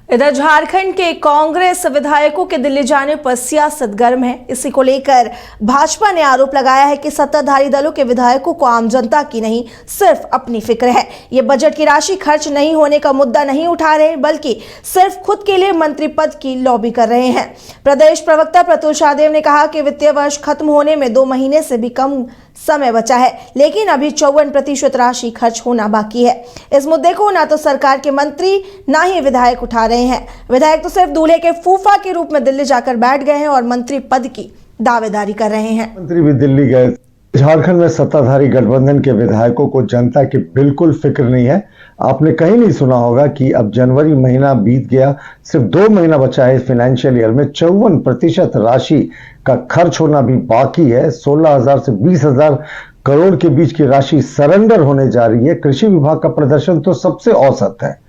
इधर झारखंड के कांग्रेस विधायकों के दिल्ली जाने पर सियासत गर्म है। इसी को लेकर भाजपा ने आरोप लगाया है कि सत्ताधारी दलों के विधायकों को आम जनता की नहीं सिर्फ अपनी फिक्र है। ये बजट की राशि खर्च नहीं होने का मुद्दा नहीं उठा रहे, बल्कि सिर्फ खुद के लिए मंत्री पद की लॉबी कर रहे हैं। प्रदेश प्रवक्ता प्रतुल शाहदेव ने कहा कि वित्तीय वर्ष खत्म होने में 2 महीने से भी कम समय बचा है, लेकिन अभी 54% राशि खर्च होना बाकी है। इस मुद्दे को ना तो सरकार के मंत्री ना ही विधायक उठा रहे हैं। विधायक तो सिर्फ दूल्हे के फूफा के रूप में दिल्ली जाकर बैठ गए हैं और मंत्री पद की दावेदारी कर रहे हैं। मंत्री भी दिल्ली गए। झारखंड में सत्ताधारी गठबंधन के विधायकों को जनता की बिल्कुल फिक्र नहीं है। आपने कहीं नहीं सुना होगा कि अब जनवरी महीना बीत गया, सिर्फ 2 महीना बचा है। इस फाइनेंशियल ईयर में 54% राशि का खर्च होना भी बाकी है। 16,000 से 20,000 करोड़ के बीच की राशि सरेंडर होने जा रही है। कृषि विभाग का प्रदर्शन तो सबसे औसत है।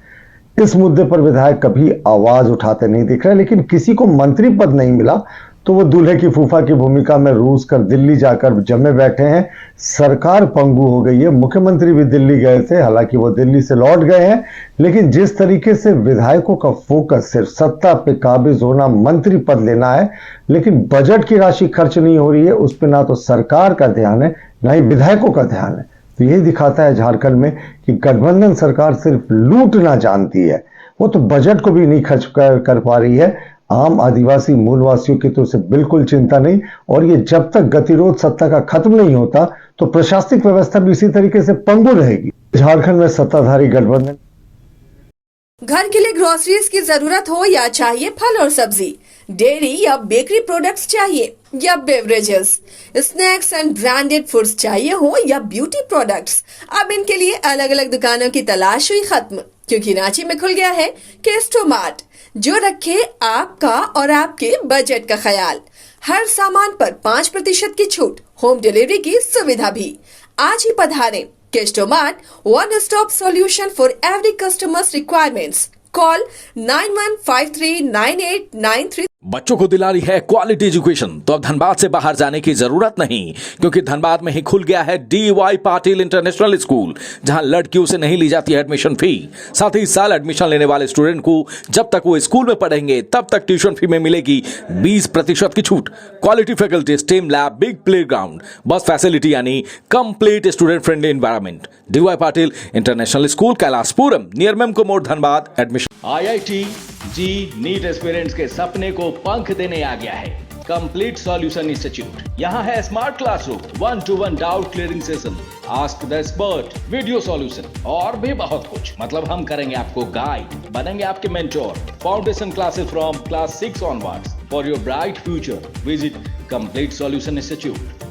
इस मुद्दे पर विधायक कभी आवाज उठाते नहीं दिख रहे, लेकिन किसी को मंत्री पद नहीं मिला तो वो दूल्हे की फूफा की भूमिका में रूस कर दिल्ली जाकर जमे बैठे हैं। सरकार पंगु हो गई है। मुख्यमंत्री भी दिल्ली गए थे, हालांकि वो दिल्ली से लौट गए हैं, लेकिन जिस तरीके से विधायकों का फोकस सिर्फ सत्ता पे काबिज होना, मंत्री पद लेना है, लेकिन बजट की राशि खर्च नहीं हो रही है, उस पर ना तो सरकार का ध्यान है ना ही विधायकों का ध्यान है। तो यही दिखाता है झारखंड में कि गठबंधन सरकार सिर्फ लूटना जानती है। वो तो बजट को भी नहीं खर्च कर पा रही है। आम आदिवासी मूलवासियों की तो उसे बिल्कुल चिंता नहीं, और ये जब तक गतिरोध सत्ता का खत्म नहीं होता तो प्रशासनिक व्यवस्था भी इसी तरीके से पंगु रहेगी। झारखंड में सत्ताधारी गठबंधन घर के लिए ग्रोसरीज की जरूरत हो या चाहिए फल और सब्जी, डेयरी या बेकरी प्रोडक्ट्स चाहिए या beverages, snacks and branded foods चाहिए हो या ब्यूटी प्रोडक्ट्स, अब इनके लिए अलग अलग दुकानों की तलाश हुई खत्म, क्योंकि रांची में खुल गया है केस्टोमार्ट, जो रखे आपका और आपके बजट का ख्याल। हर सामान पर 5% की छूट, होम डिलीवरी की सुविधा भी। आज ही पधारें। केस्टोमार्ट, one stop solution for every customer's requirements. Call 91539893। बच्चों को दिला रही है क्वालिटी एजुकेशन, तो अब धनबाद से बाहर जाने की जरूरत नहीं, क्योंकि धनबाद में ही खुल गया है DY पाटिल इंटरनेशनल स्कूल, जहां लड़कियों से नहीं ली जाती है एडमिशन फी। साथ ही इस साल एडमिशन लेने वाले स्टूडेंट को जब तक वो स्कूल में पढ़ेंगे तब तक ट्यूशन फी में मिलेगी 20% की छूट। Quality faculty, STEM lab, big playground, bus facility यानी complete student friendly environment. DY Patil international school, Kailashpuram, near Memco मोड़, Dhanbad. Admission IIT JEE NEET aspirants के सपने को पंख देने आ गया है कंप्लीट सॉल्यूशन इंस्टीट्यूट। यहाँ है smart classroom, 1-to-1 doubt clearing session, ask the expert, video solution और भी बहुत कुछ। मतलब हम करेंगे आपको गाइड, बनेंगे आपके mentor. Foundation classes from class 6 onwards for your bright future. Visit complete solution institute.